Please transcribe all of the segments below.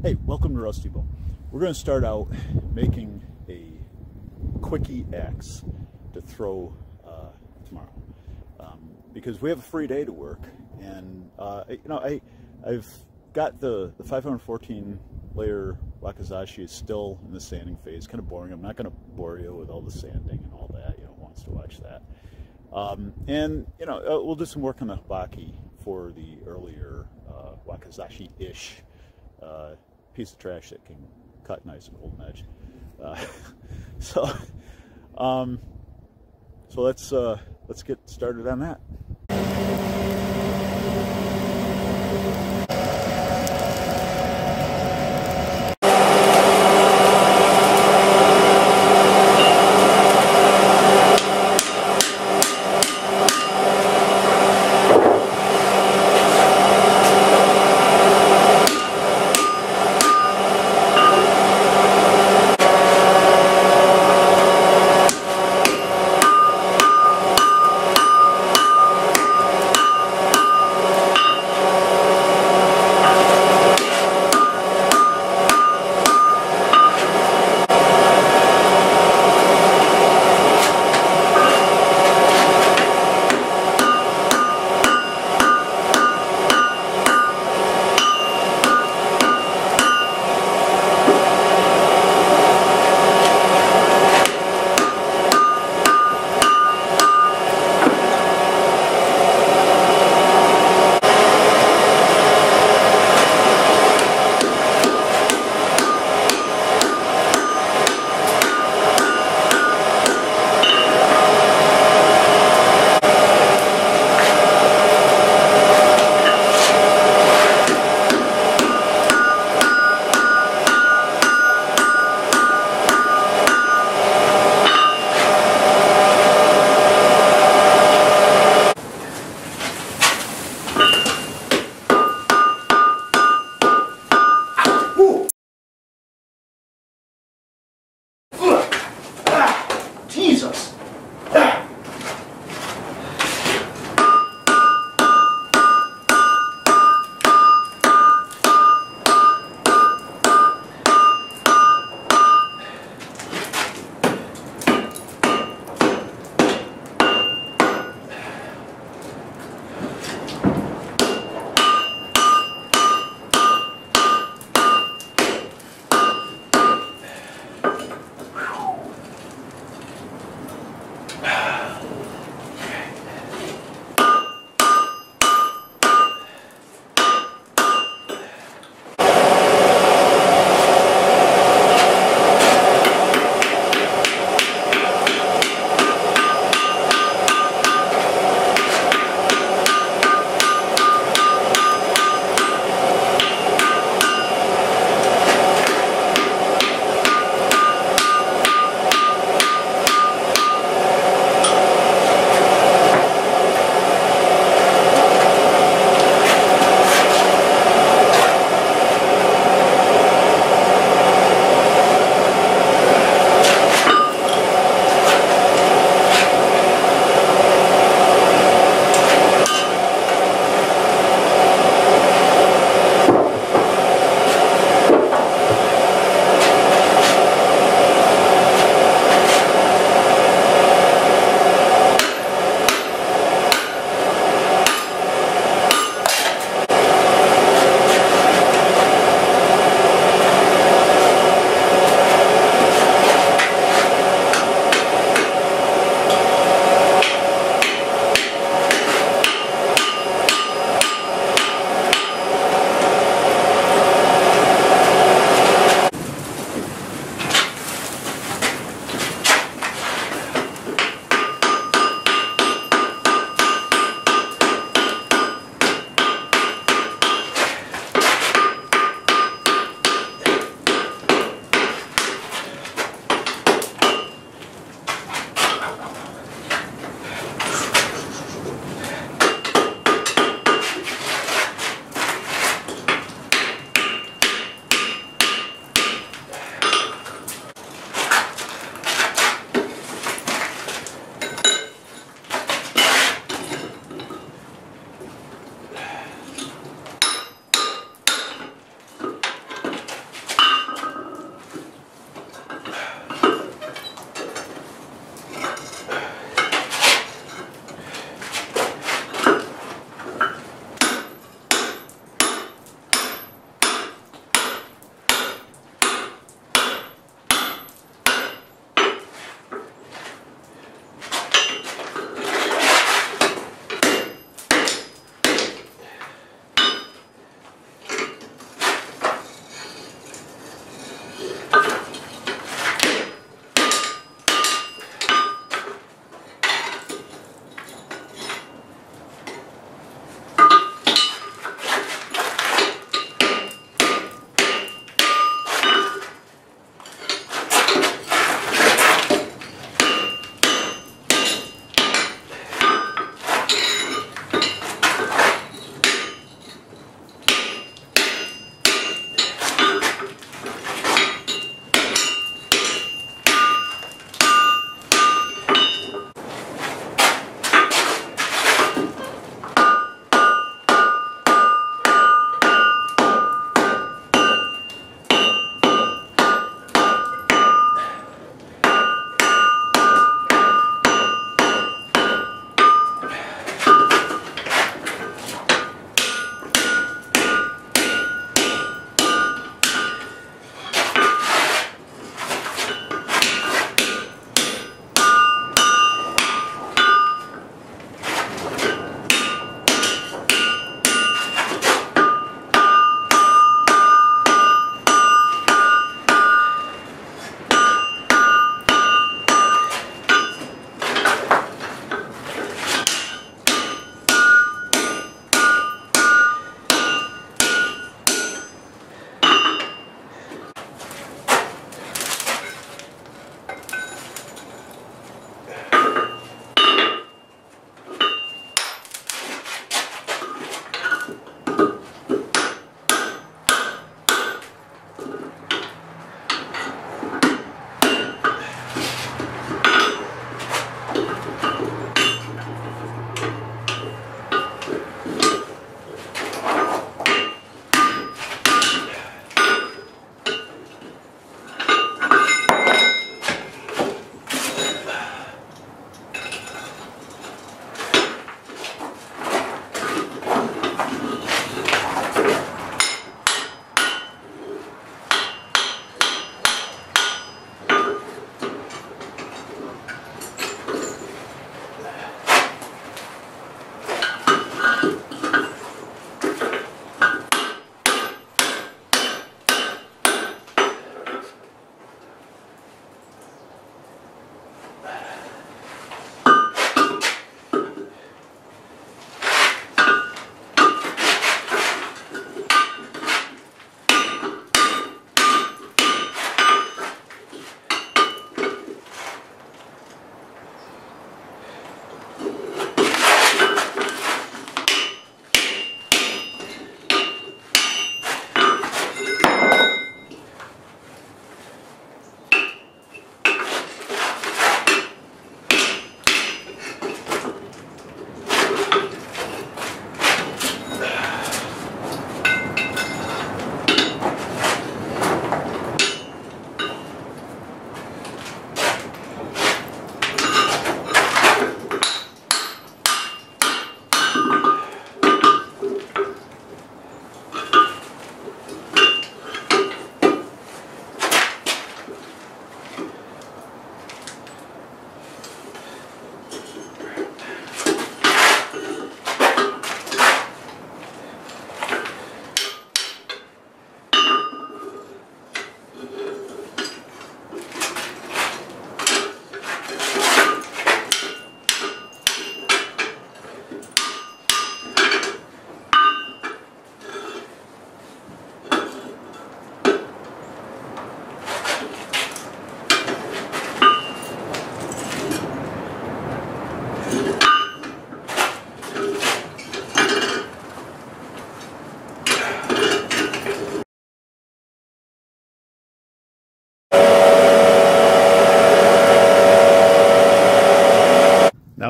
Hey, welcome to Rusty Bow. We're going to start out making a quickie axe to throw tomorrow because we have a free day to work, and I've got the 514 layer wakizashi is still in the sanding phase. Kind of boring. I'm not going to bore you with all the sanding and all that. You know, who wants to watch that? We'll do some work on the habaki for the earlier wakizashi-ish piece of trash that can cut nice and golden edge. So let's get started on that.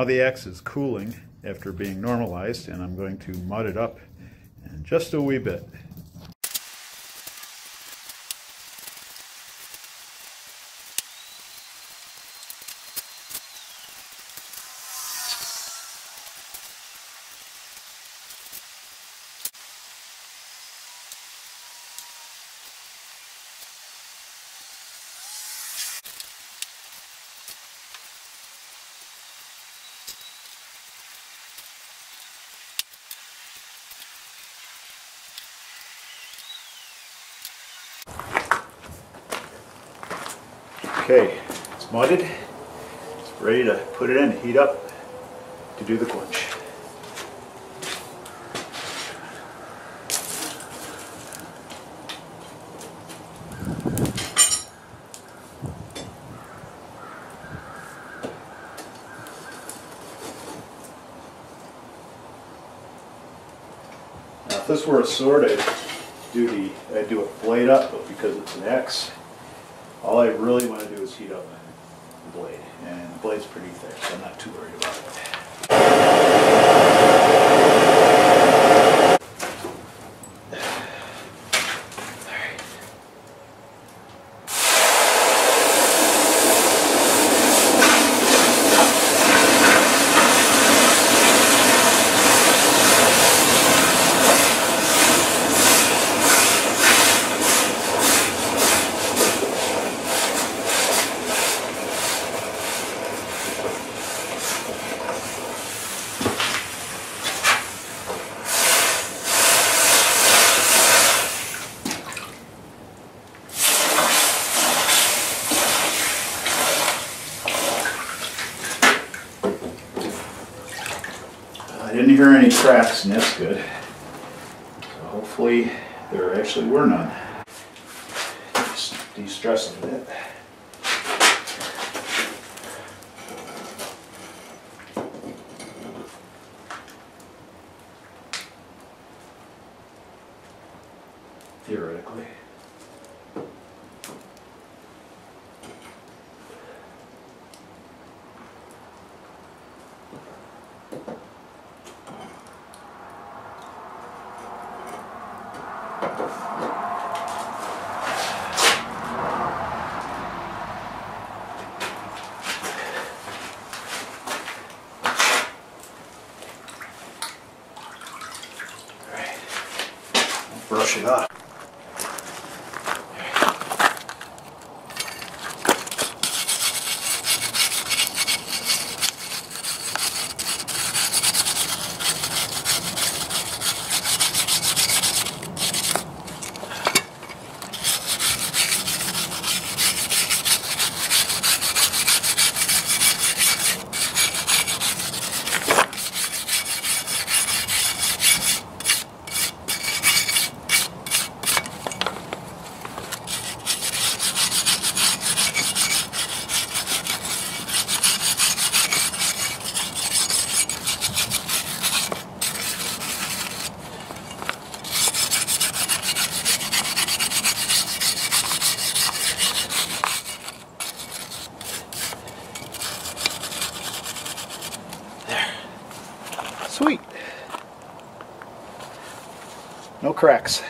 the axe is cooling after being normalized, and I'm going to mud it up in just a wee bit. Okay, it's mudded. It's ready to put it in, heat up to do the quench. Now, if this were a sword, I'd do it blade up, but because it's an axe, all I really want to do is heat up the blade, and the blade's pretty thick, so I'm not too worried about it. I didn't hear any cracks, and that's good. So hopefully there actually were none. Just de-stress it a bit. Theoretically. Brush it off. Sweet. No cracks.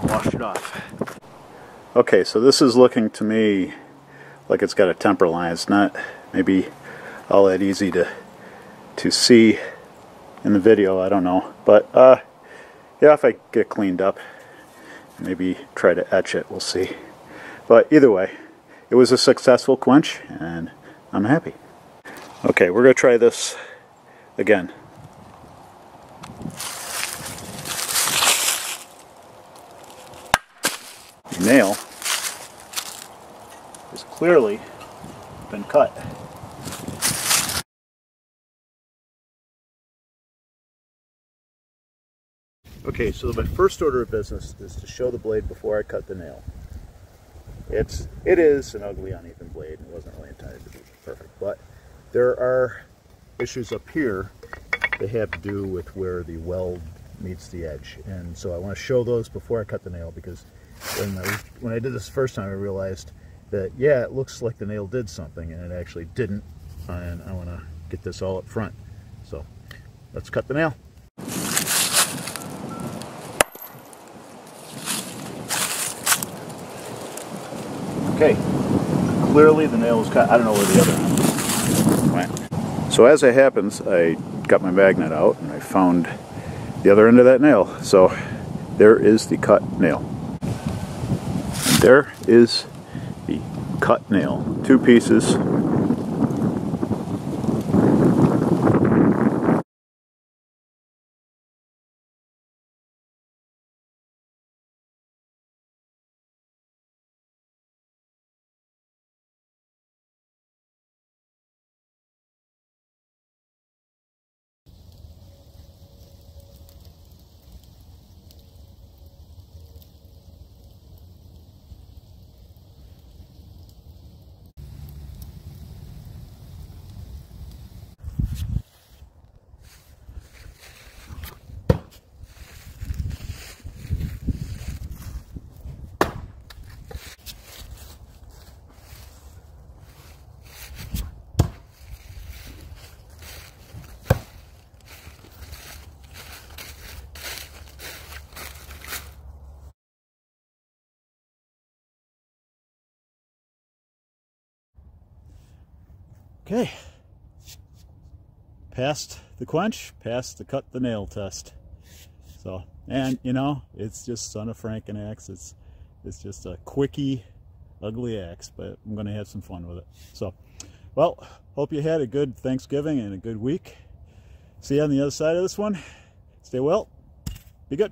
Washed it off. Okay, so this is looking to me like it's got a temper line. It's not maybe all that easy to see in the video, I don't know. But yeah, if I get cleaned up, maybe try to etch it, we'll see. But either way, it was a successful quench, and I'm happy. Okay, we're going to try this again. The nail has clearly been cut. Okay, so my first order of business is to show the blade before I cut the nail. It is an ugly, uneven blade. It wasn't really intended to be perfect, but there are issues up here that have to do with where the weld meets the edge, and so I want to show those before I cut the nail, because when I did this the first time, I realized that yeah, it looks like the nail did something, and it actually didn't. and I want to get this all up front. So let's cut the nail. Okay, clearly the nail was cut. I don't know where the other one went. So as it happens, I got my magnet out and I found the other end of that nail. So there is the cut nail. And there is the cut nail. 2 pieces. Okay, passed the quench, passed the cut the nail test. So, and you know, it's just Son of Franken axe. It's just a quickie, ugly axe, but I'm going to have some fun with it. So, well, hope you had a good Thanksgiving and a good week. See you on the other side of this one. Stay well, be good.